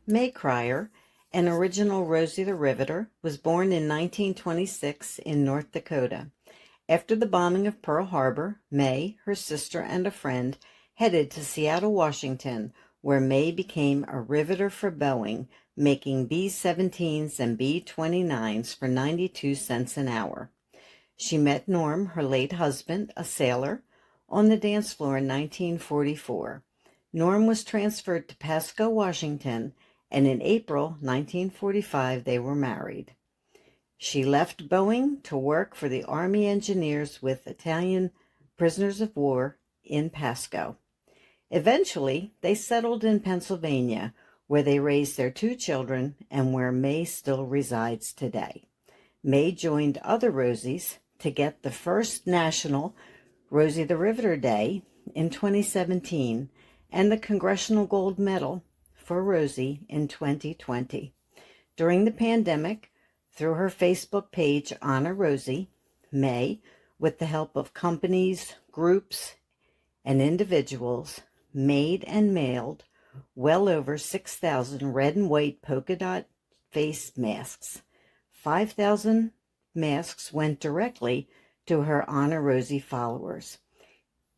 Mae Krier, an original Rosie the Riveter, was born in 1926 in North Dakota. After the bombing of Pearl Harbor, Mae, her sister, and a friend headed to Seattle, Washington, where Mae became a riveter for Boeing, making B-17s and B-29s for 92 cents an hour. She met Norm, her late husband, a sailor, on the dance floor in 1944. Norm was transferred to Pasco, Washington, and in April 1945 they were married. She left Boeing to work for the Army engineers with Italian prisoners of war in Pasco. Eventually, they settled in Pennsylvania, where they raised their 2 children and where Mae still resides today. Mae joined other Rosies to get the first national Rosie the Riveter Day in 2017 and the Congressional Gold Medal for Rosie in 2020. During the pandemic, through her Facebook page, Honor Rosie, Mae, with the help of companies, groups, and individuals, made and mailed well over 6,000 red and white polka dot face masks. 5,000 masks went directly to her Honor Rosie followers.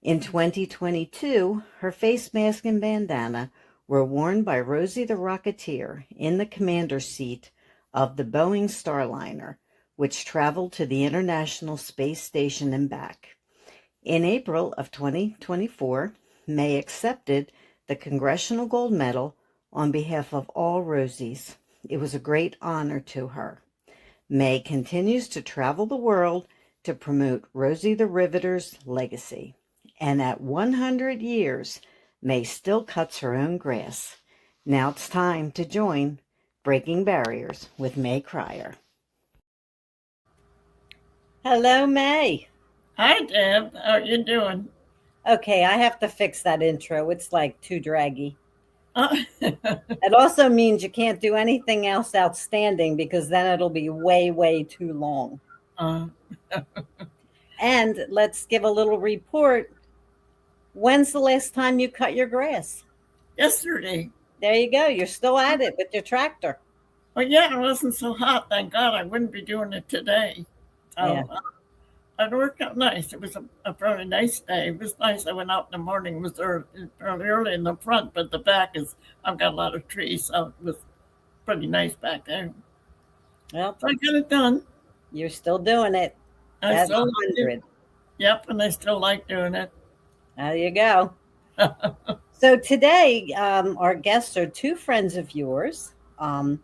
In 2022, her face mask and bandana were worn by Rosie the Rocketeer in the commander's seat of the Boeing Starliner, which traveled to the International Space Station and back. In April of 2024, Mae accepted the Congressional Gold Medal on behalf of all Rosies. It was a great honor to her. Mae continues to travel the world to promote Rosie the Riveter's legacy. And at 100 years, Mae still cuts her own grass. Now it's time to join Breaking Barriers with Mae Krier. Hello, Mae. Hi, Deb. How are you doing? Okay, I have to fix that intro. It's like too draggy. Uh, It also means you can't do anything else outstanding because then it'll be way, way too long. And let's give a little report. When's the last time you cut your grass? Yesterday. There you go. You're still at it with your tractor. Well, yeah, it wasn't so hot. Thank God I wouldn't be doing it today. Yeah. It worked out nice. It was a very nice day. It was nice. I went out in the morning. It was early in the front, but the back I've got a lot of trees, so it was pretty nice back there. Well, So I got it done. you're still doing it. I That's still 100. Yep, and I still like doing it. There you go. So today, our guests are 2 friends of yours, Dani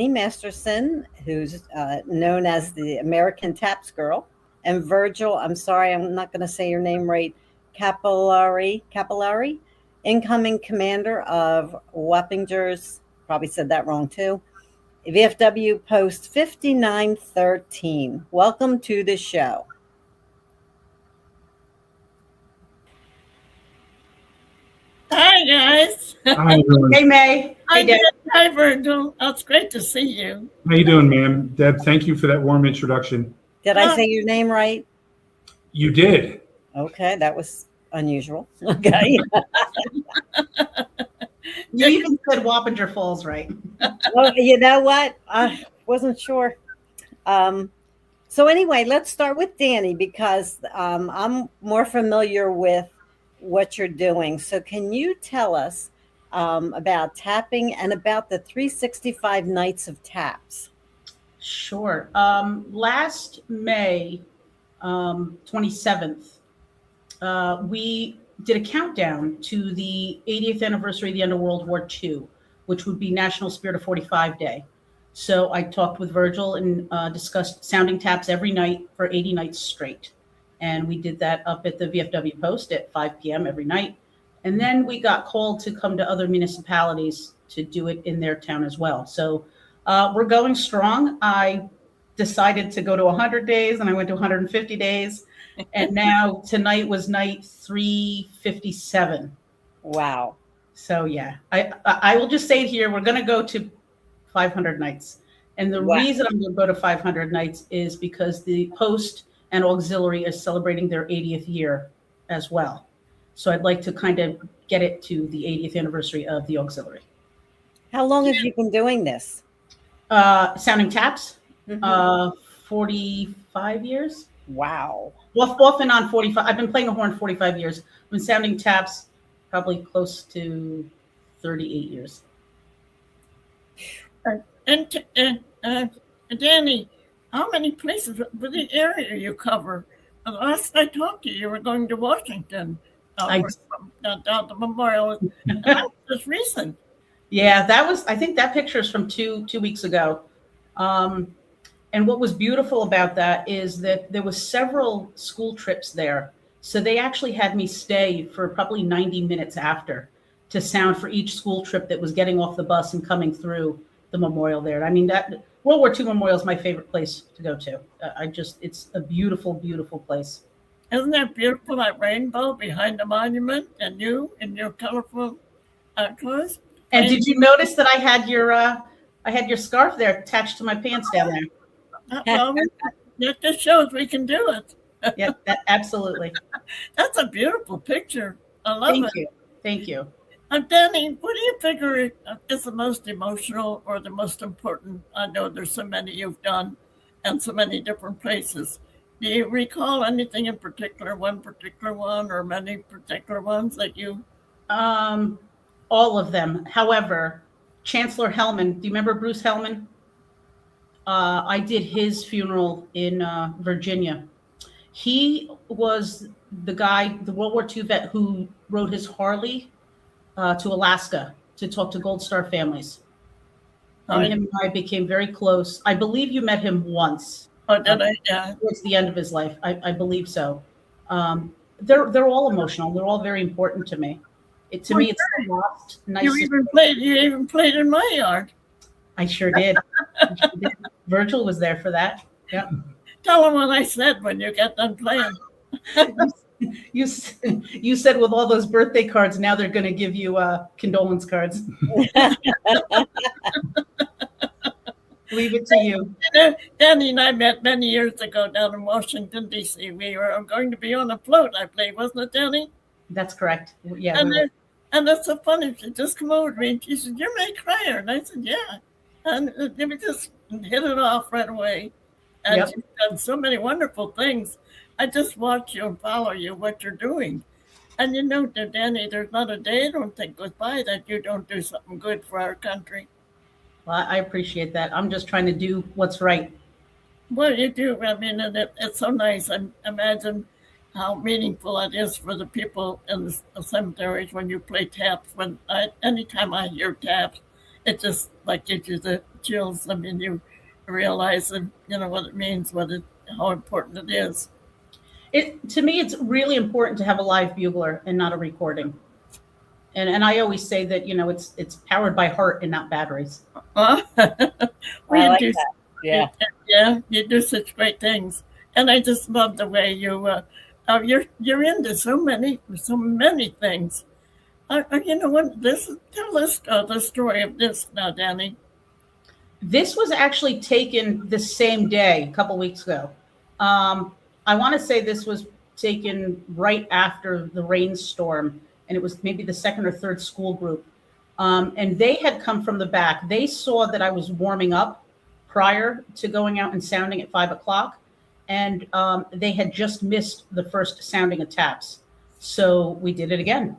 Masterson, who's known as the American Taps Girl, and Virgil, I'm sorry, I'm not going to say your name right, Capollari, incoming commander of Wappingers, probably said that wrong too, VFW Post 5913. Welcome to the show. Hi, guys. How you doing? Hey, Mae. Hi, Hey, Deb. Hi, Virgil. Oh, it's great to see you. How you doing, ma'am? Deb, thank you for that warm introduction. Did I say your name right? You did. Okay, that was unusual. Okay. You even said Wappinger Falls, right? Well, you know what? I wasn't sure. So anyway, let's start with Dani because I'm more familiar with what you're doing. So can you tell us about tapping and about the 365 nights of taps? Sure. Last May 27th, we did a countdown to the 80th anniversary of the end of World War II, which would be National Spirit of 45 Day. So I talked with Virgil and discussed sounding taps every night for 80 nights straight. And we did that up at the VFW Post at 5 p.m. every night. And then we got called to come to other municipalities to do it in their town as well. So we're going strong. I decided to go to 100 days and I went to 150 days. And now tonight was night 357. Wow. So yeah, I will just say it here. We're going to go to 500 nights. And the reason I'm going to go to 500 nights is because the Post and Auxiliary is celebrating their 80th year as well. So I'd like to kind of get it to the 80th anniversary of the Auxiliary. How long have you been doing this? Sounding taps, Mhm. 45 years. Wow. Off and on 45. I've been playing the horn 45 years. I've been sounding taps probably close to 38 years. And Dani, how many places with the area you cover? The last I talked to you, you were going to Washington, I, down the memorial, and that was just recent. yeah, I think that picture is from two weeks ago. And what was beautiful about that is that there was several school trips there. So they actually had me stay for probably 90 minutes after to sound for each school trip that was getting off the bus and coming through the memorial there. I mean, that World War II Memorial is my favorite place to go to. It's a beautiful, beautiful place. Isn't that beautiful, that rainbow behind the monument, and you in your colorful clothes? And did you notice that I had your scarf there attached to my pants down there? Well, that just shows we can do it. Yeah, absolutely. That's a beautiful picture. I love it. Thank you. Dani, what do you figure is the most emotional or the most important? I know there's so many you've done and so many different places. Do you recall anything in particular, one particular one or many particular ones that you? All of them. However, Chancellor Hellman, do you remember Bruce Hellman? I did his funeral in Virginia. He was the guy, the World War II vet who rode his Harley to Alaska to talk to Gold Star families. And him and I became very close. I believe you met him once. Oh, did I? Yeah. Towards the end of his life. I believe so. They're all emotional. They're all very important to me. It's the last nice. You even played in my yard. I sure did. Virgil was there for that. Yeah. Tell him what I said when you get done playing. You said with all those birthday cards, now they're going to give you condolence cards. Leave it to you. Dani and I met many years ago down in Washington, D.C. We were going to be on a float, I believe, wasn't it, Dani? That's correct. Yeah. And that's so funny. She just come over to me and she said, "You're Mae Krier." And I said, "Yeah." And we just hit it off right away. And she's done so many wonderful things. I just watch you and follow you, what you're doing. And you know, Dani, there's not a day I don't think goes by that you don't do something good for our country. Well, I appreciate that. I'm just trying to do what's right. Well, you do. I mean, it's so nice. I imagine how meaningful it is for the people in the cemeteries when you play taps. Anytime I hear taps, it just like gives you the chills. I mean, you realize that, you know what it means, how important it is. To me, it's really important to have a live bugler and not a recording. And I always say that, you know, it's powered by heart and not batteries. I like that. Yeah. Yeah, you do such great things. And I just love the way you're into so many things. You know what? Tell us the story of this now, Dani. This was actually taken the same day, a couple weeks ago. I want to say this was taken right after the rainstorm, and it was maybe the second or third school group. And they had come from the back. They saw that I was warming up prior to going out and sounding at 5 o'clock. And they had just missed the first sounding of taps. So we did it again.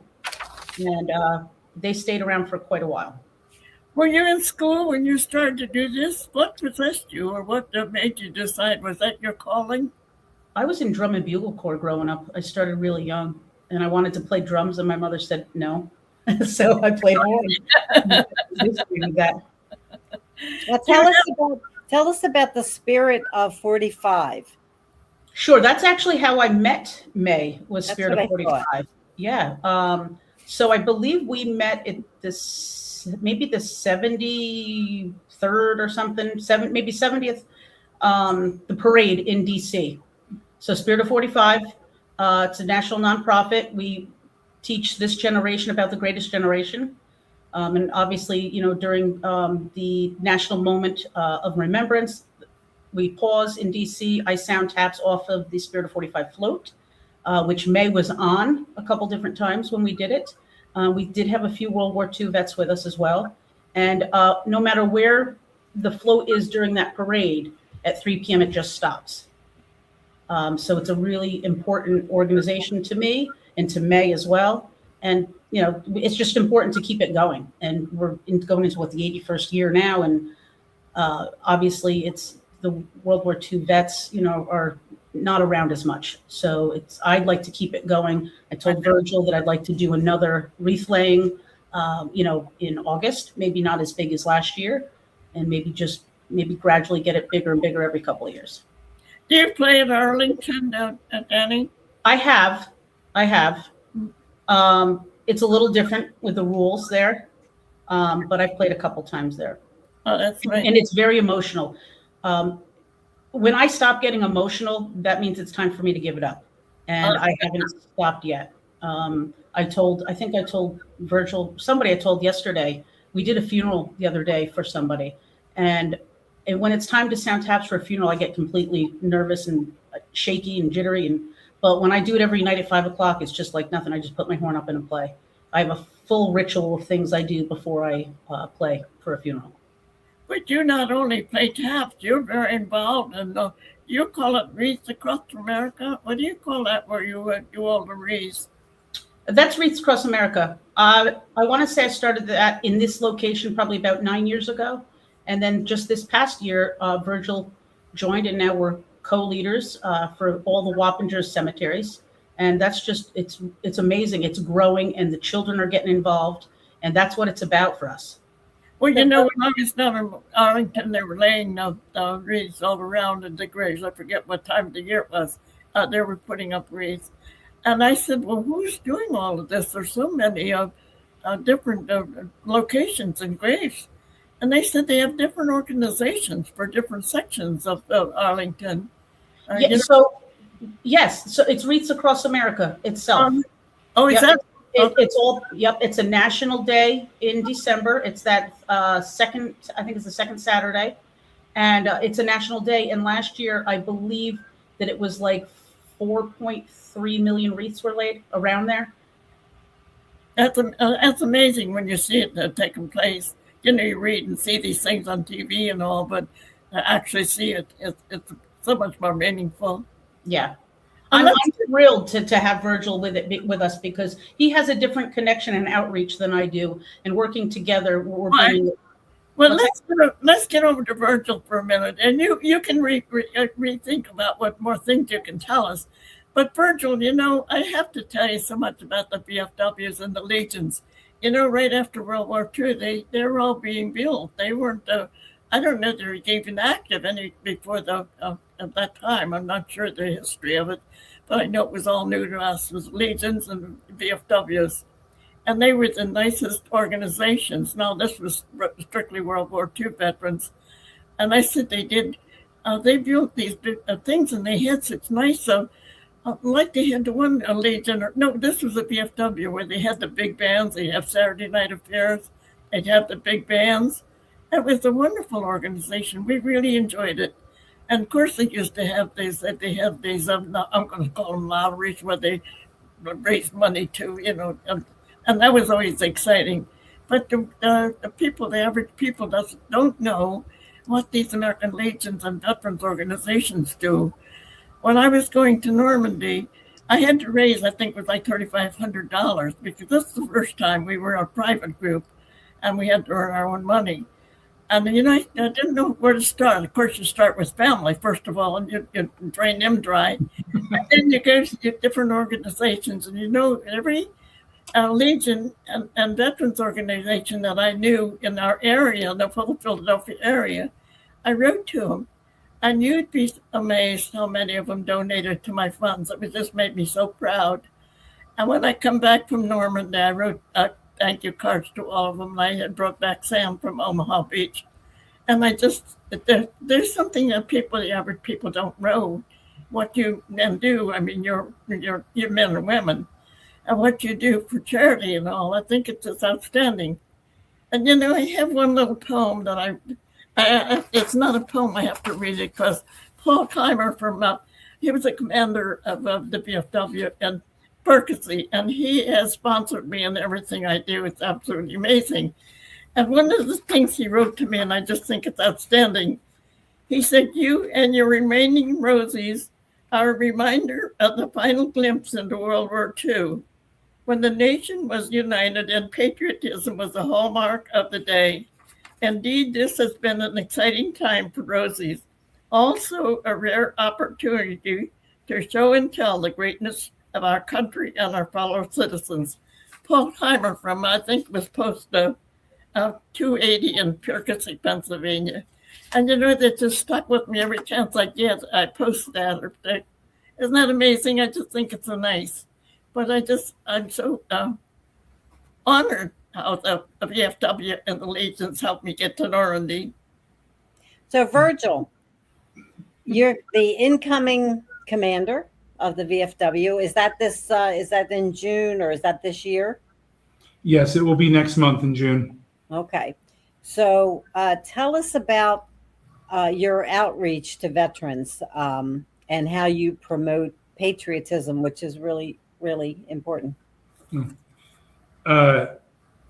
And they stayed around for quite a while. Were you in school when you started to do this? What possessed you, or what made you decide? Was that your calling? I was in drum and bugle corps growing up. I started really young, and I wanted to play drums, and my mother said no. So I played horn. Well, tell us about the spirit of 45. Sure, that's actually how I met Mae, was Spirit of 45. Yeah. So I believe we met at maybe the 73rd or something, maybe 70th, the parade in DC. So Spirit of 45, it's a national nonprofit. We teach this generation about the greatest generation. And obviously, you know, during the national moment of remembrance, we pause in DC. I sound taps off of the Spirit of 45 float, which Mae was on a couple different times when we did it. We did have a few World War II vets with us as well. And no matter where the float is during that parade, at 3 p.m. it just stops. So it's a really important organization to me and to Mae as well. And, it's just important to keep it going. And we're going into the 81st year now. And obviously it's the World War II vets, are not around as much. So I'd like to keep it going. I told Virgil that I'd like to do another wreath laying, in August, maybe not as big as last year, and maybe gradually get it bigger and bigger every couple of years. Do you play at Arlington, Dani? I have. It's a little different with the rules there, but I've played a couple times there. Oh, that's right. And it's very emotional. When I stop getting emotional, that means it's time for me to give it up. And I haven't stopped yet. I told Virgil, somebody I told yesterday, we did a funeral the other day for somebody. And when it's time to sound taps for a funeral, I get completely nervous and shaky and jittery. But when I do it every night at 5 o'clock, it's just like nothing. I just put my horn up and play. I have a full ritual of things I do before I play for a funeral. But you not only play taps, you're very involved in you call it Wreaths Across America. What do you call that where you do all the wreaths? That's Wreaths Across America. I want to say I started that in this location probably about 9 years ago. And then just this past year, Virgil joined, and now we're co-leaders for all the Wappingers cemeteries. And that's just, it's amazing. It's growing, and the children are getting involved. And that's what it's about for us. Well, when I was down in Arlington, they were laying the wreaths all around in the graves. I forget what time of the year it was. They were putting up wreaths. And I said, well, who's doing all of this? There's so many different locations and graves. And they said they have different organizations for different sections of Arlington. Yes, so it's Wreaths Across America itself. Is that? It's all, it's a national day in December. It's that second, I think it's the second Saturday. And it's a national day. And last year, I believe that it was like 4.3 million wreaths were laid around there. That's amazing when you see it taking place. You read and see these things on TV and all, but to actually see it, it's so much more meaningful. Yeah. I'm thrilled to have Virgil with us because he has a different connection and outreach than I do. And working together, we're bringing it. Well, let's get over to Virgil for a minute, and you can rethink about what more things you can tell us. But Virgil, I have to tell you so much about the VFWs and the Legions. Right after World War II, they were all being built. They weren't. I don't know they were even active any before at that time. I'm not sure the history of it, but I know it was all new to us. It was Legions and VFWs. And they were the nicest organizations. Now, this was strictly World War II veterans. And I said they built these big things, and they had such nice, like they had the one Legion, this was a VFW where they had the big bands. They have Saturday night affairs. They'd have the big bands. It was a wonderful organization. We really enjoyed it. And of course, they used to have these, I'm going to call them lotteries, where they raise money to, and that was always exciting. But the average people don't know what these American Legions and veterans organizations do. When I was going to Normandy, I had to raise, I think it was like $3,500, because this is the first time we were a private group and we had to earn our own money. And, I didn't know where to start. Of course, you start with family, first of all, and you drain them dry. And then you go to different organizations, and every Legion and veterans organization that I knew in our area, the Philadelphia area, I wrote to them. And you'd be amazed how many of them donated to my funds. It just made me so proud. And when I come back from Normandy, I wrote thank you cards to all of them. I had brought back Sam from Omaha Beach. And there's something that the average people don't know, what you men do. I mean, you're men and women, and what you do for charity and all. I think it's just outstanding. And, I have one little poem that it's not a poem, I have to read it, because Paul Keimer he was a commander of the VFW in Berkeley, and he has sponsored me in everything I do. It's absolutely amazing. And one of the things he wrote to me, and I just think it's outstanding, he said, "You and your remaining Rosies are a reminder of the final glimpse into World War II, when the nation was united and patriotism was the hallmark of the day. Indeed, this has been an exciting time for Rosies, also a rare opportunity to show and tell the greatness of our country and our fellow citizens." Paul Heimer from, I think it was Post 280 in Poughkeepsie, Pennsylvania. And that just stuck with me every chance I get. I post that. Isn't that amazing? I just think it's so nice. But I'm so honored how the VFW and the Legions helped me get to Normandy. So, Virgil, you're the incoming commander of the VFW. Is that is that in June, or is that this year? Yes, it will be next month in June. Okay. So tell us about your outreach to veterans and how you promote patriotism, which is really, really important. The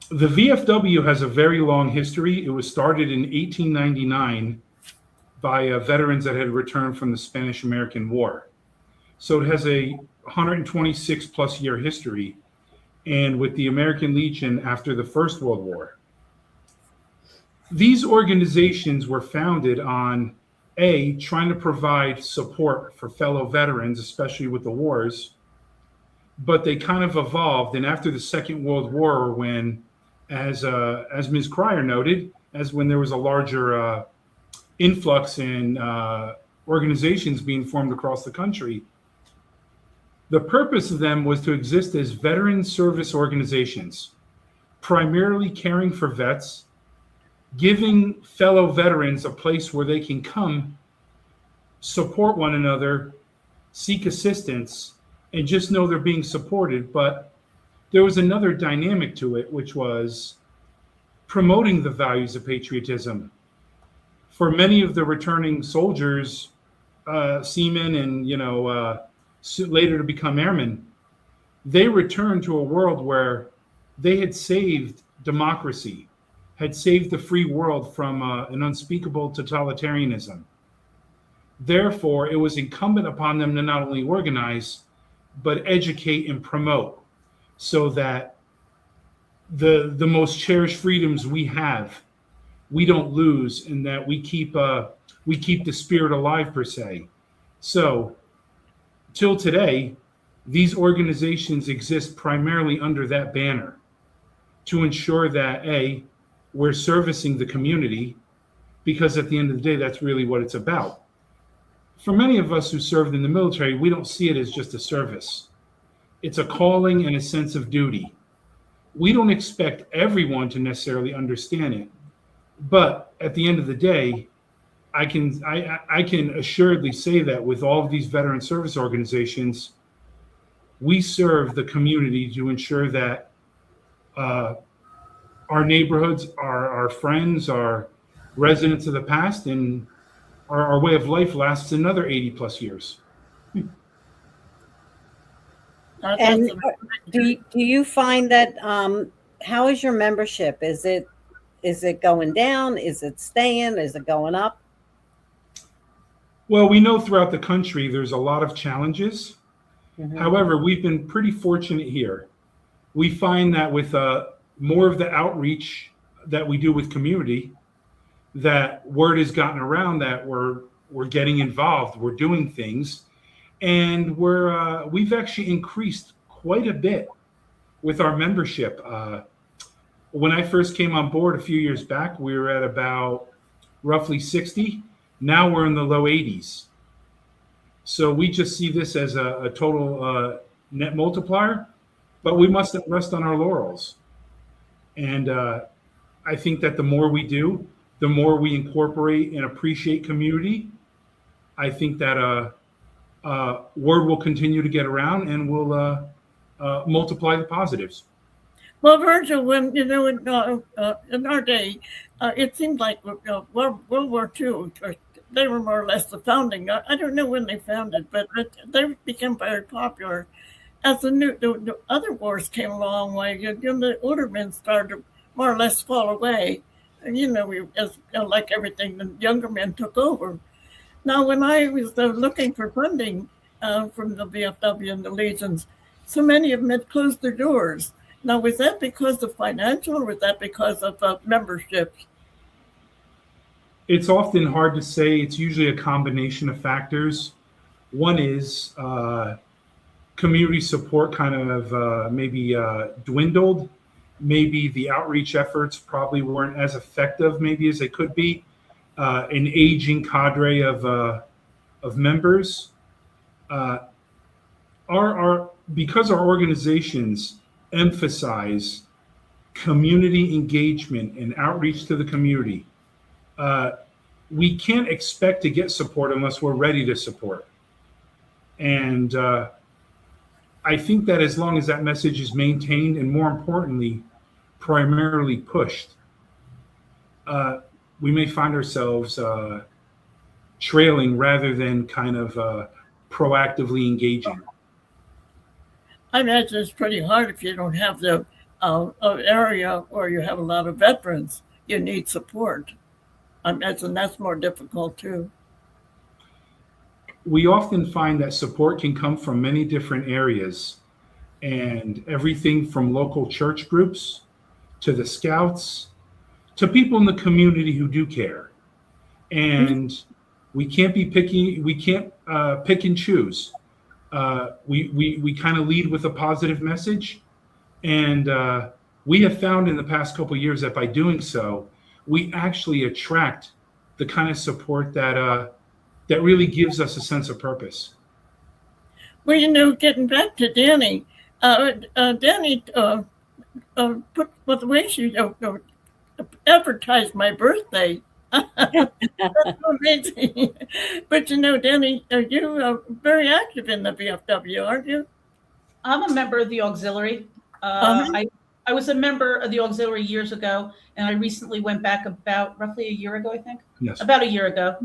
VFW has a very long history. It was started in 1899 by veterans that had returned from the Spanish-American War. So it has a 126 plus year history, and with the American Legion after the First World War. These organizations were founded on trying to provide support for fellow veterans, especially with the wars, but they kind of evolved. And after the Second World War, when, as Ms. Krier noted, as when there was a larger influx in organizations being formed across the country, the purpose of them was to exist as veteran service organizations, primarily caring for vets, giving fellow veterans a place where they can come, support one another, seek assistance, and just know they're being supported. But there was another dynamic to it, which was promoting the values of patriotism. For many of the returning soldiers, seamen, and later to become airmen, they returned to a world where they had saved democracy, had saved the free world from an unspeakable totalitarianism. Therefore, it was incumbent upon them to not only organize, but educate and promote, so that the most cherished freedoms we have, we don't lose, and that we keep the spirit alive, per se. So, till today, these organizations exist primarily under that banner to ensure that we're servicing the community, because at the end of the day, that's really what it's about. For many of us who served in the military, we don't see it as just a service. It's a calling and a sense of duty. We don't expect everyone to necessarily understand it, but at the end of the day, I can assuredly say that with all of these veteran service organizations, we serve the community to ensure that our neighborhoods, our friends, our residents of the past, and our way of life lasts another 80 plus years. And do you find that how is your membership? Is it going down? Is it staying? Is it going up? Well, we know throughout the country there's a lot of challenges. Mm-hmm. However, we've been pretty fortunate here. We find that with more of the outreach that we do with community, that word has gotten around that we're getting involved, we're doing things, and we've actually increased quite a bit with our membership. When I first came on board a few years back, we were at about roughly 60. Now we're in the low 80s. So we just see this as a total net multiplier, but we mustn't rest on our laurels. And I think that the more we do, the more we incorporate and appreciate community, I think that word will continue to get around, and will multiply the positives. Well, Virgil, when in our day, it seemed like World War II, they were more or less the founding. I don't know when they founded, but they became very popular. As the other wars came along, like the older men started to more or less fall away. And, like everything, the younger men took over. Now, when I was looking for funding from the VFW and the Legions, so many of them had closed their doors. Now, was that because of financial, or was that because of membership? It's often hard to say. It's usually a combination of factors. One is community support kind of maybe dwindled. Maybe the outreach efforts probably weren't as effective maybe as they could be. An aging cadre of members. Because our organizations emphasize community engagement and outreach to the community, we can't expect to get support unless we're ready to support. And I think that as long as that message is maintained, and more importantly, primarily pushed, we may find ourselves trailing rather than kind of proactively engaging. I imagine it's pretty hard if you don't have the area where you have a lot of veterans. You need support. I imagine that's more difficult too. We often find that support can come from many different areas, and everything from local church groups to the Scouts to people in the community who do care. And we can't be picky. We can't pick and choose. We kind of lead with a positive message, and we have found in the past couple of years that by doing so, we actually attract the kind of support that that really gives us a sense of purpose. Well, getting back to Dani, Dani put the way she advertised my birthday. That's amazing. But Dani, you're very active in the VFW, aren't you? I'm a member of the auxiliary. I was a member of the auxiliary years ago, and I recently went back about roughly a year ago, I think. Yes. About a year ago.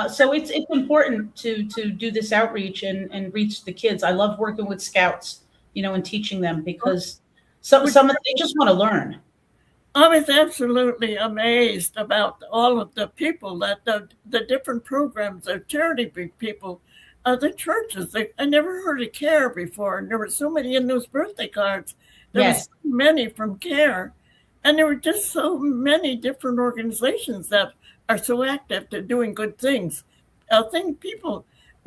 So it's important to do this outreach and reach the kids. I love working with Scouts, and teaching them, because some of them, they just want to learn. I was absolutely amazed about all of the people that the different programs, the charity people, the churches. I never heard of CARE before, and there were so many in those birthday cards. There were so many from CARE, and there were just so many different organizations that are so active to doing good things.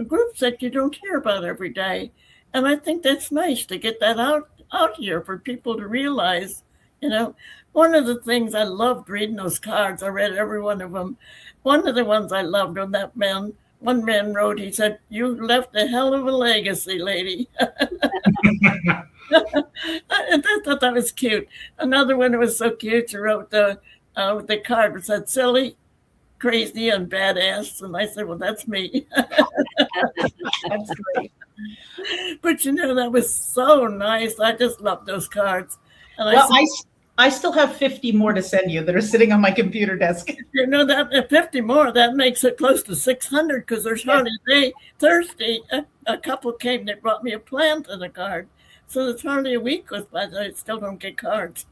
Groups that you don't hear about every day, and I think that's nice to get that out here for people to realize. One of the things I loved reading those cards, I read every one of them. One of the ones I loved on one man wrote, he said, "You left a hell of a legacy, lady." I thought that was cute. Another one that was so cute, she wrote the card that said, "Silly, crazy, and badass." And I said, "Well, that's me." That's great. But that was so nice. I just love those cards. And I still have 50 more to send you that are sitting on my computer desk. That 50 more, that makes it close to 600, because there's hardly a day. Thursday, a couple came, they brought me a plant and a card. So there's hardly a week goes by that I still don't get cards.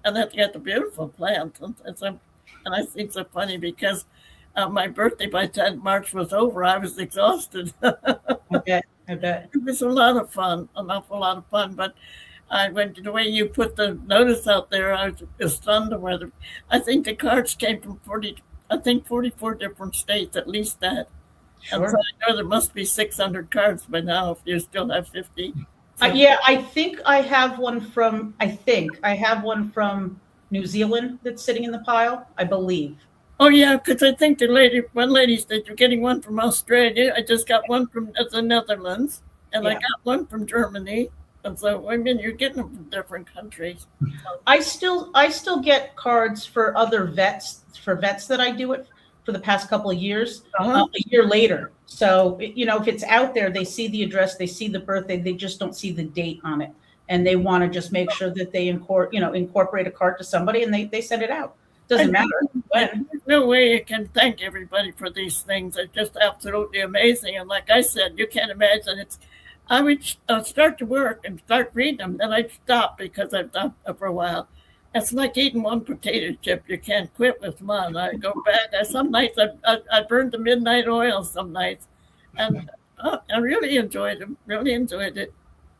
And I got the beautiful plant. And I think so funny, because my birthday, by the time March was over, I was exhausted. I bet. It was a lot of fun, an awful lot of fun. But the way you put the notice out there, I was stunned. I think the cards came from 44 different states, at least that. Sure. And so I know there must be 600 cards by now if you still have 50. So. I think I have one from New Zealand that's sitting in the pile, I believe. Oh, yeah, because I think one lady said, "You're getting one from Australia." I just got one from the Netherlands, and I got one from Germany. And so, you're getting them from different countries. I still get cards for other vets that I do it for the past couple of years, a year later. So, if it's out there, they see the address, they see the birthday, they just don't see the date on it. And they want to just make sure that they incorporate a card to somebody, and they send it out. Doesn't matter when. There's no way you can thank everybody for these things. It's just absolutely amazing. And like I said, you can't imagine I would start to work and start reading them. Then I'd stop because I've done it for a while. It's like eating one potato chip. You can't quit with one. I go back. Some nights I burned the midnight oil some nights. And I really enjoyed them. Really enjoyed it.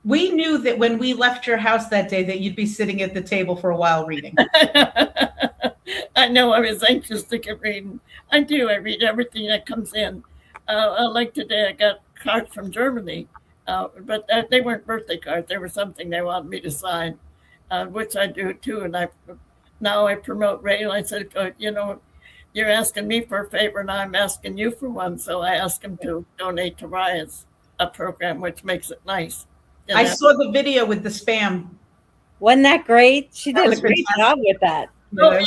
We knew that when we left your house that day that you'd be sitting at the table for a while reading. I know. I was anxious to get reading. I do. I read everything that comes in. Like today, I got cards from Germany, but they weren't birthday cards. They were something they wanted me to sign, which I do too. And now I promote radio. I said, you're asking me for a favor, and I'm asking you for one. So I asked them to donate to Raya's program, which makes it nice. I saw the video with the spam. Wasn't that great? She did a great fantastic. job with that. Oh, yeah.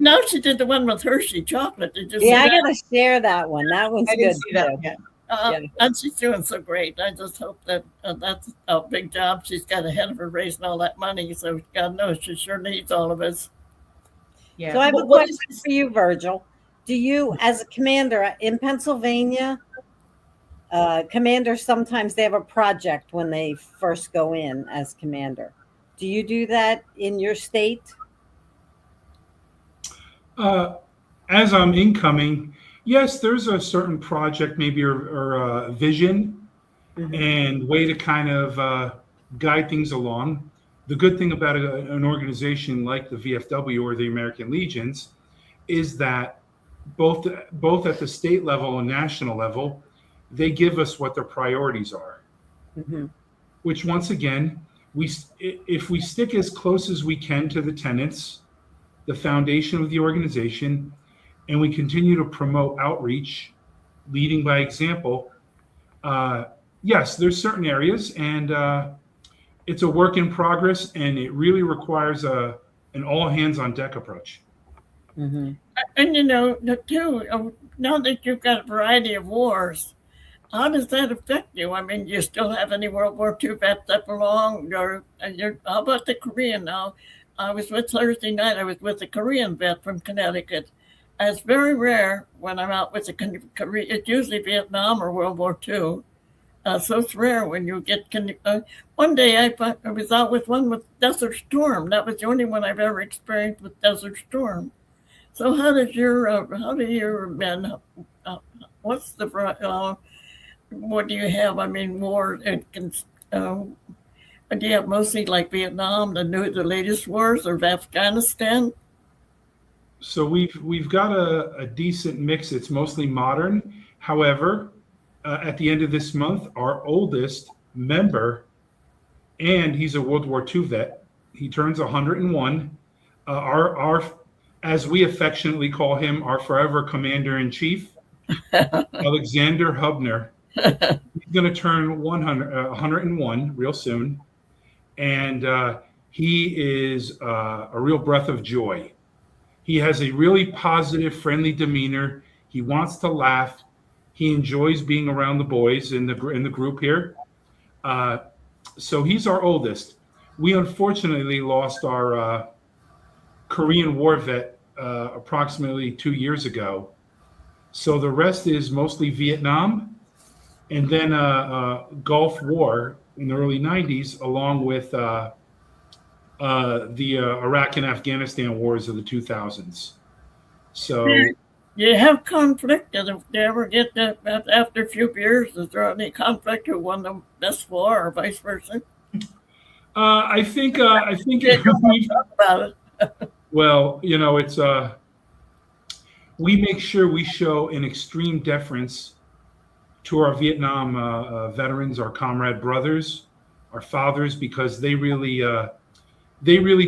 Now she did the one with Hershey chocolate. Did you see Yeah, I that? gotta share that one. That one's I good didn't see that too. yet. Yeah. And she's doing so great. I just hope that that's a big job she's got ahead of her raising all that money. So God knows she sure needs all of us. Yeah. So I have a What question for you, Virgil. Do you, as a commander in Pennsylvania, commanders sometimes they have a project when they first go in as commander. Do you do that in your state? As I'm incoming, yes, there's a certain project maybe or vision and way to kind of guide things along. The good thing about an organization like the VFW or the American Legions is that both at the state level and national level, they give us what their priorities are. Which once again, if we stick as close as we can to the tenets, the foundation of the organization, and we continue to promote outreach, leading by example, yes, there's certain areas, and it's a work in progress, and it really requires an all hands on deck approach. And too, now that you've got a variety of wars, how does that affect you? I mean, do you still have any World War II vets that belong? How about the Korean now? I was with Thursday night. I was with a Korean vet from Connecticut. And it's very rare when I'm out with a Korean. It's usually Vietnam or World War II. So it's rare when you get. One day I was out with one with Desert Storm. That was the only one I've ever experienced with Desert Storm. So how do your men? What's the what do you have? I mean, war. Do you have mostly like Vietnam, the latest wars, or Afghanistan? So we've got a decent mix. It's mostly modern. However, at the end of this month, our oldest member, and he's a World War II vet. He turns 101. Our as we affectionately call him, our forever commander-in-chief, Alexander Hubner. He's going to turn 101 real soon. And he is a real breath of joy. He has a really positive, friendly demeanor. He wants to laugh. He enjoys being around the boys in the group here. So he's our oldest. We unfortunately lost our Korean War vet approximately 2 years ago. So the rest is mostly Vietnam, and then Gulf War in the early 90s, along with the Iraq and Afghanistan wars of the 2000s. So you have conflict. Did you ever get that after a few years? Is there any conflict who won the best war or vice versa? I think Talk about it. well, it's we make sure we show an extreme deference to our Vietnam veterans, our comrade brothers, our fathers, because they really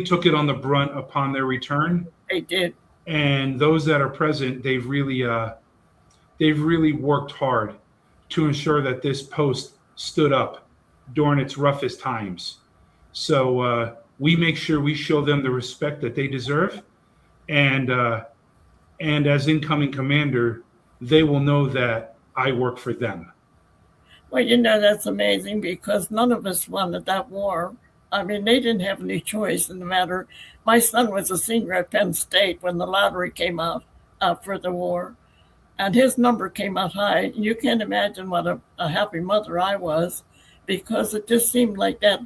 took it on the brunt upon their return. They did. And those that are present, they've really worked hard to ensure that this post stood up during its roughest times. So we make sure we show them the respect that they deserve, and as incoming commander, they will know that I work for them. Well, that's amazing because none of us wanted that war. I mean, they didn't have any choice in the matter. My son was a senior at Penn State when the lottery came out for the war, and his number came out high. You can't imagine what a happy mother I was, because it just seemed like that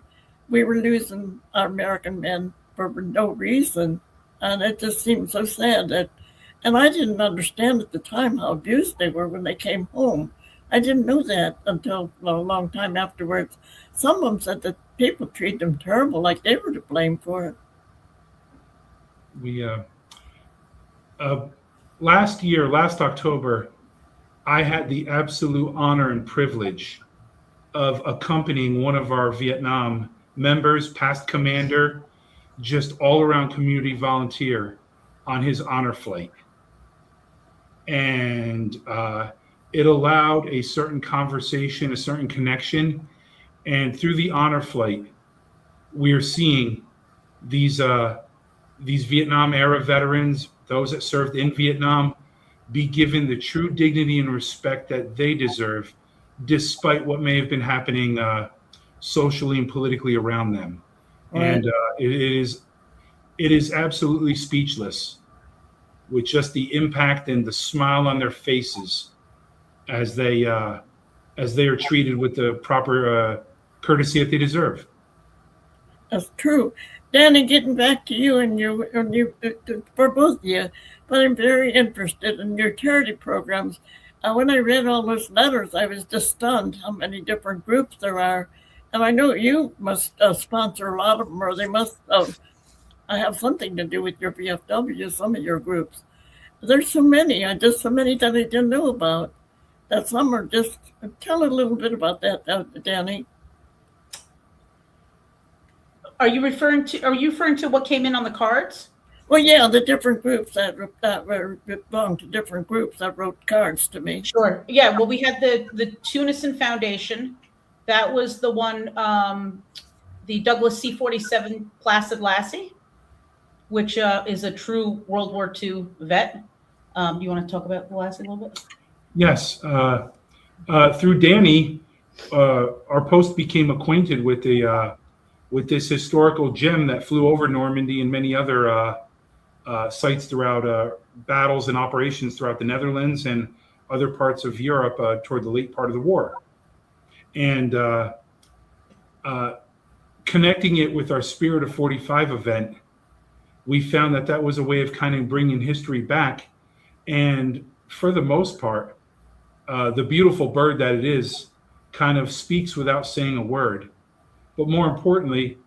we were losing our American men for no reason. And it just seemed so sad and I didn't understand at the time how abused they were when they came home. I didn't know that until a long time afterwards. Some of them said that people treated them terrible, like they were to blame for it. We last October, I had the absolute honor and privilege of accompanying one of our Vietnam members, past commander, just all around community volunteer on his honor flight. And it allowed a certain conversation, a certain connection. And through the honor flight, we are seeing these Vietnam era veterans, those that served in Vietnam, be given the true dignity and respect that they deserve, despite what may have been happening socially and politically around them. Right. And it is absolutely speechless with just the impact and the smile on their faces as they are treated with the proper courtesy that they deserve. That's true. Dani, getting back to you and you for both of you, but I'm very interested in your charity programs. When I read all those letters, I was just stunned how many different groups there are. And I know you must sponsor a lot of them, or they must have something to do with your VFW, some of your groups. There's so many, so many that I didn't know about. That some are just, tell a little bit about that, Dani. Are you referring to what came in on the cards? Well, yeah, the different groups that belong to different groups that wrote cards to me. Sure. Yeah. Well, we had the Tunison Foundation. That was the one, the Douglas C-47 Placid Lassie, which is a true World War II vet. Do you want to talk about the Lassie a little bit? Yes. Through Dani, our post became acquainted with this historical gem that flew over Normandy and many other sites throughout battles and operations throughout the Netherlands and other parts of Europe toward the late part of the war. And connecting it with our Spirit of 45 event, we found that was a way of kind of bringing history back. And for the most part, the beautiful bird that it is kind of speaks without saying a word. But more importantly,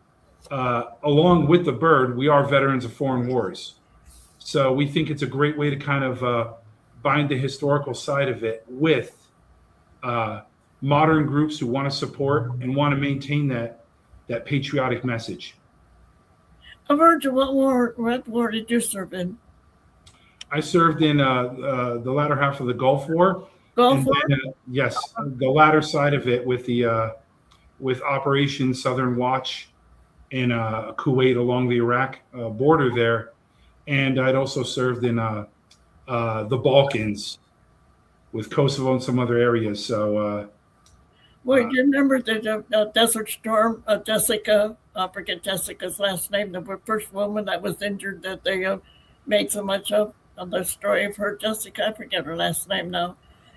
along with the bird, we are veterans of foreign wars. So we think it's a great way to kind of bind the historical side of it with modern groups who want to support and want to maintain that patriotic message. Virgil, what war did you serve in? I served in the latter half of the Gulf War. Gulf War? Yes, the latter side of it with Operation Southern Watch in Kuwait along the Iraq border there. And I'd also served in the Balkans with Kosovo and some other areas. So, well, do you remember the Desert Storm, Jessica? I forget Jessica's last name. The first woman that was injured that they made so much of the story of her. Jessica, I forget her last name now.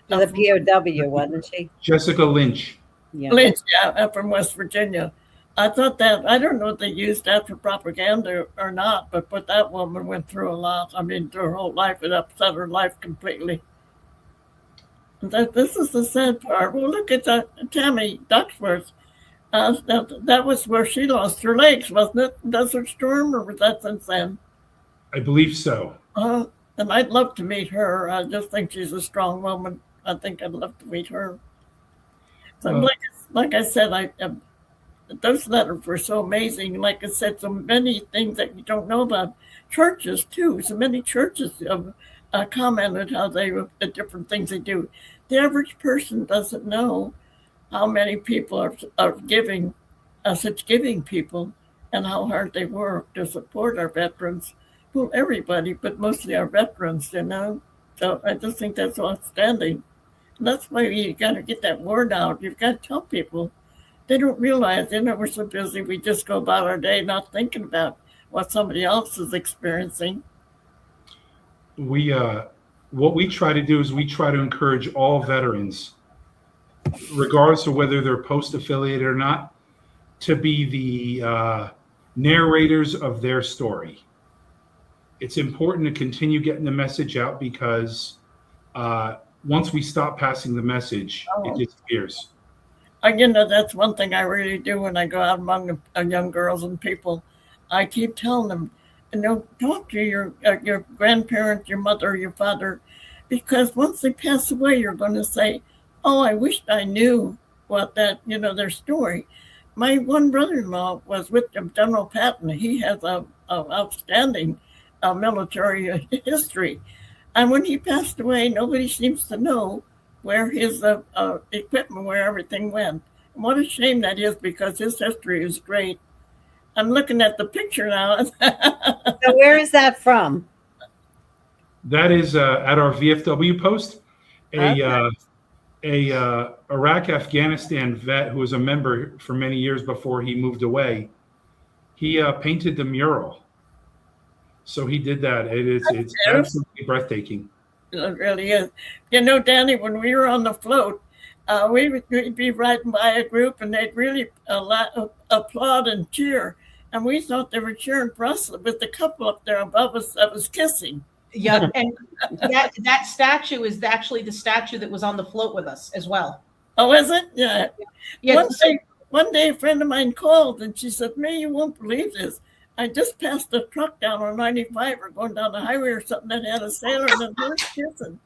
The POW, wasn't she? Jessica Lynch. Yeah. Lynch, yeah, from West Virginia. I thought that, I don't know if they used that for propaganda or not, but that woman went through a lot. I mean, her whole life, it upset her life completely. This is the sad part. Well, look at Tammy Duckworth. That was where she lost her legs, wasn't it? Desert Storm, or was that since then? I believe so. And I'd love to meet her. I just think she's a strong woman. I think I'd love to meet her. So like I said, those letters were so amazing. Like I said, so many things that you don't know about. Churches, too. So many churches have commented how the different things they do. The average person doesn't know how many people are giving, such giving people, and how hard they work to support our veterans. Well, everybody, but mostly our veterans, you know. So I just think that's outstanding. And that's why you got to get that word out. You've got to tell people. They don't realize, we're so busy, we just go about our day not thinking about what somebody else is experiencing. What we try to do is we try to encourage all veterans, regardless of whether they're post-affiliated or not, to be narrators of their story. It's important to continue getting the message out because once we stop passing the message, it disappears. That's one thing I really do when I go out among young girls and people. I keep telling them, talk to your grandparents, your mother, your father, because once they pass away, you're going to say, "Oh, I wished I knew what their story." My one brother-in-law was with General Patton. He has a outstanding military history, and when he passed away, nobody seems to know where his equipment, where everything went. And what a shame that is, because his history is great. I'm looking at the picture now. So where is that from? That is at our VFW post. A Iraq Afghanistan vet who was a member for many years before he moved away. He painted the mural. So he did that. It's absolutely breathtaking. It really is. Dani, when we were on the float, we'd be riding by a group and they'd really applaud and cheer. And we thought they were cheering for us with the couple up there above us that was kissing. Yeah, and that statue is actually the statue that was on the float with us as well. Oh, is it? Yeah. Yeah. One day a friend of mine called and she said, "May, you won't believe this. I just passed a truck down on 95 or going down the highway or something that had a sailor and a horse kissing."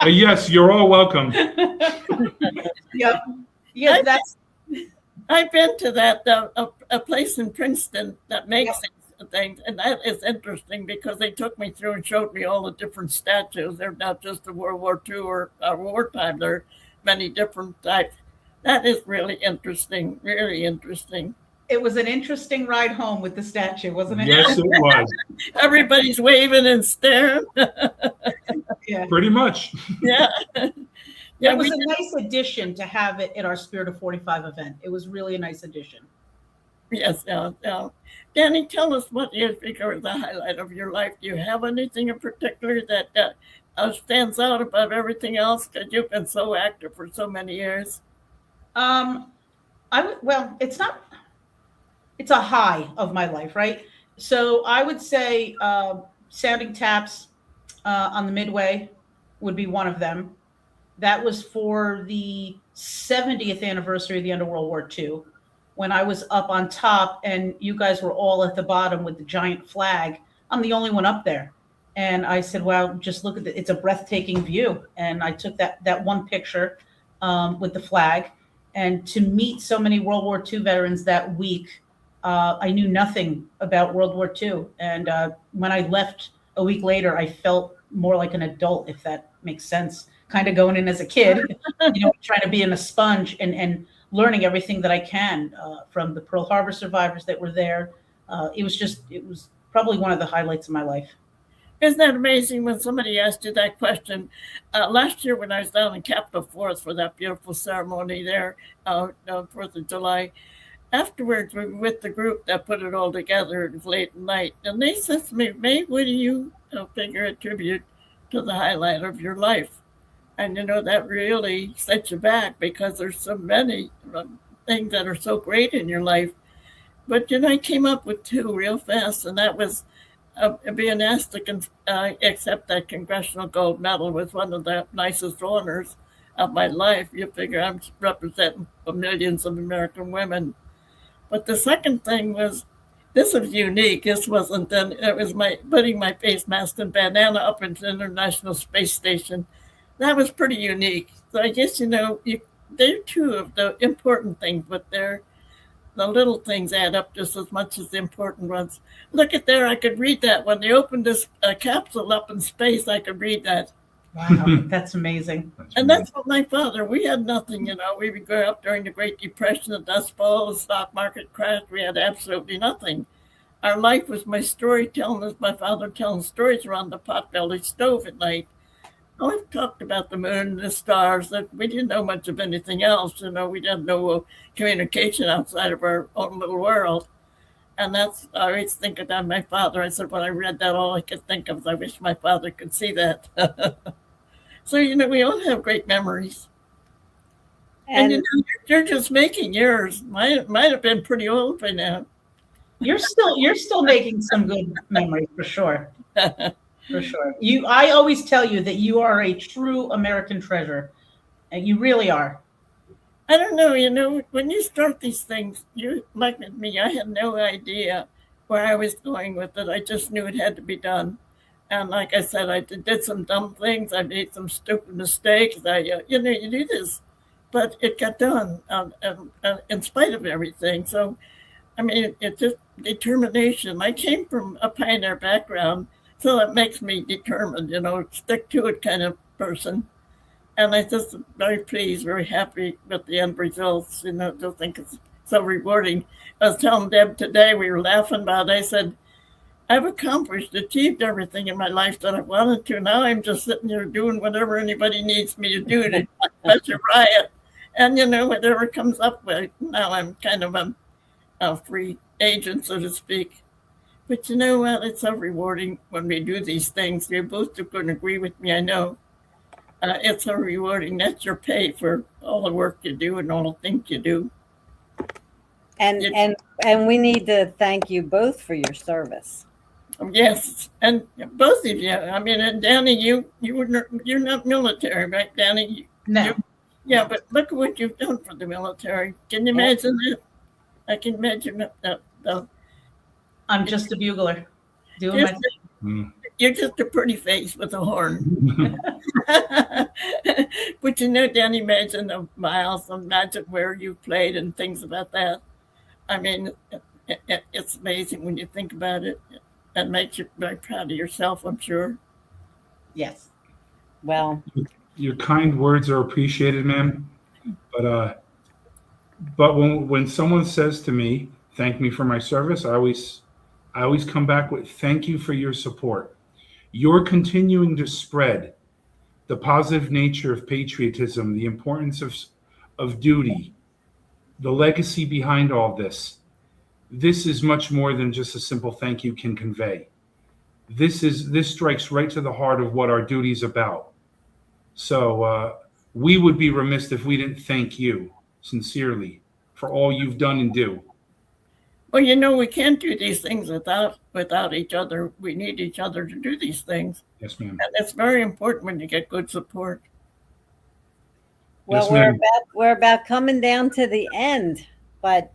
Yes, you're all welcome. Yep. Yeah, I've been to that a place in Princeton that makes things, and that is interesting because they took me through and showed me all the different statues. They're not just the World War II or wartime. There are many different types. That is really interesting. Really interesting. It was an interesting ride home with the statue, wasn't it? Yes, it was. Everybody's waving and staring. Yeah. Pretty much. Yeah. It was a nice addition to have it at our Spirit of 45 event. It was really a nice addition. Yes. Dani, tell us what you think is the highlight of your life. Do you have anything in particular that stands out above everything else? Because you've been so active for so many years. It's a high of my life, right? So I would say sounding taps on the Midway would be one of them. That was for the 70th anniversary of the end of World War II, when I was up on top and you guys were all at the bottom with the giant flag. I'm the only one up there. And I said, "Wow, just look at it. It's a breathtaking view." And I took that one picture with the flag. And to meet so many World War II veterans that week, I knew nothing about World War II. And when I left a week later, I felt more like an adult, if that makes sense. Kind of going in as a kid, trying to be in a sponge and learning everything that I can from the Pearl Harbor survivors that were there. It was probably one of the highlights of my life. Isn't that amazing when somebody asked you that question? Last year when I was down in Capitol Forest for that beautiful ceremony there, 4th of July, afterwards we were with the group that put it all together. It was late at night. And they said to me, "Mae, what do you figure a tribute to the highlight of your life?" And, that really sets you back because there's so many things that are so great in your life. But, I came up with two real fast, and that was being asked to accept that Congressional Gold Medal was one of the nicest honors of my life. You figure I'm representing millions of American women. But the second thing was, this was unique. This wasn't then. It was putting my face mask and bandana up into the International Space Station. That was pretty unique. So I guess, they're two of the important things, but the little things add up just as much as the important ones. Look at there. I could read that. When they opened this capsule up in space, I could read that. Wow, that's amazing. And that's what my father, we had nothing, we would grow up during the Great Depression, the Dust Bowl, the stock market crash. We had absolutely nothing. Our life was my storytelling, as my father telling stories around the potbelly stove at night. I've talked about the moon and the stars, that we didn't know much of anything else. We didn't know communication outside of our own little world. And that's, I always think about my father. I said, when I read that, all I could think of is I wish my father could see that. So, we all have great memories. And And you're just making yours. Might have been pretty old by now. You're still making some good memories for sure. For sure. I always tell you that you are a true American treasure. And you really are. I don't know, when you start these things, you like with me, I had no idea where I was going with it. I just knew it had to be done. And like I said, I did some dumb things. I made some stupid mistakes. You do this, but it got done in spite of everything. So, I mean, it's just determination. I came from a pioneer background, so that makes me determined, stick to it kind of person. And I just very pleased, very happy with the end results. Just think it's so rewarding. I was telling Deb today, we were laughing about it. I said, I've achieved everything in my life that I wanted to. Now I'm just sitting here doing whatever anybody needs me to do to touch a riot. And, whatever comes up with, now I'm kind of a free agent, so to speak. But you know what? It's so rewarding when we do these things. You both going to agree with me, I know. It's so rewarding. That's your pay for all the work you do and all the things you do. And we need to thank you both for your service. Yes, and both of you. I mean, and Dani, you're not military, right, Dani? No. Yeah, but look at what you've done for the military. Can you imagine that? I can imagine that. I'm just a bugler doing my thing. You're just a pretty face with a horn. But Dani, imagine the miles, imagine where you played and things about that. I mean, it's amazing when you think about it. That makes you very proud of yourself, I'm sure. Yes. Well, your kind words are appreciated, ma'am. But when someone says to me, "Thank me for my service," I always come back with, "Thank you for your support. You're continuing to spread the positive nature of patriotism, the importance of duty, the legacy behind all this. This is much more than just a simple thank you can convey. This strikes right to the heart of what our duty is about. So we would be remiss if we didn't thank you sincerely for all you've done and do." Well, we can't do these things without each other. We need each other to do these things. Yes, ma'am. And it's very important when you get good support. well, Yes, we're about coming down to the end, but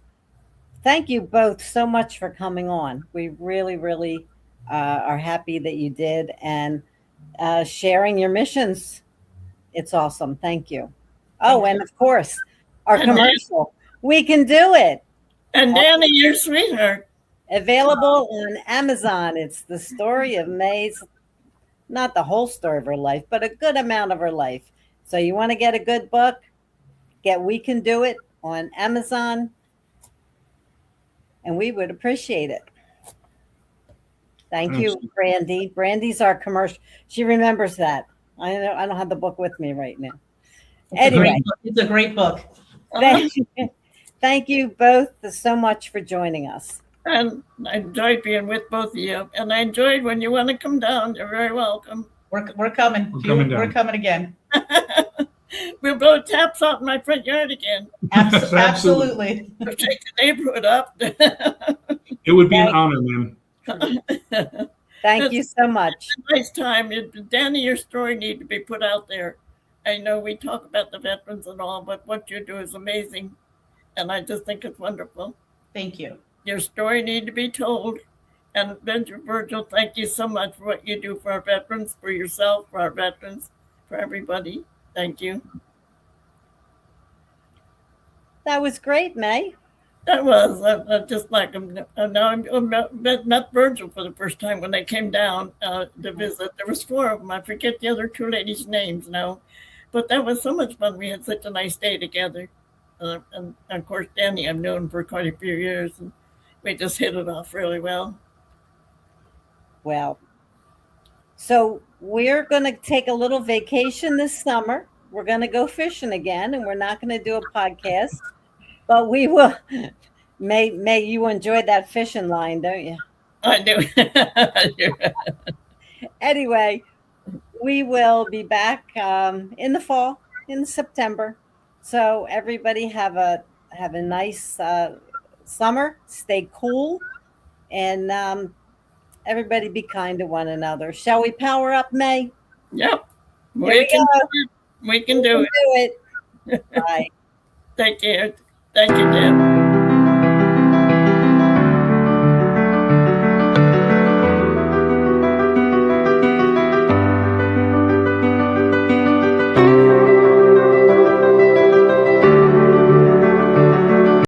thank you both so much for coming on. We really, really are happy that you did and sharing your missions. It's awesome. Thank you. Oh, and of course, our commercial. We can do it. And Dani, your sweetheart. Available on Amazon. It's the story of Mae's, not the whole story of her life, but a good amount of her life. So you want to get a good book, get We Can Do It on Amazon, and we would appreciate it. Thank you, Brandy. Brandy's our commercial. She remembers that. I don't have the book with me right now. Anyway, It's a great book. Thank you both so much for joining us. And I enjoyed being with both of you. And I enjoyed when you want to come down. You're very welcome. We're coming. We're coming again. We'll blow taps out in my front yard again. Absolutely. We'll take the neighborhood up. It would be an honor, ma'am. Thank you so much. It's a nice time. Dani, your story needs to be put out there. I know we talk about the veterans and all, but what you do is amazing. And I just think it's wonderful. Thank you. Your story needs to be told. And Virgil, thank you so much for what you do for our veterans, for yourself, for our veterans, for everybody. Thank you. That was great, Mae. That was. I just like him. Now I met Virgil for the first time when they came down to visit. There was 4 of them. I forget the other 2 ladies' names now. But that was so much fun. We had such a nice day together. And of course, Dani, I've known for quite a few years. And we just hit it off really well. Well, so we're going to take a little vacation this summer. We're going to go fishing again, and we're not going to do a podcast, but we will. May you enjoyed that fishing line, don't you? I do. Anyway, we will be back in the fall, in September. So everybody have a nice summer. Stay cool, and everybody be kind to one another. Shall we power up, May? Yep. Here we can go. do it. We can do it. Do it. Bye. Take care. Thank you, Deb.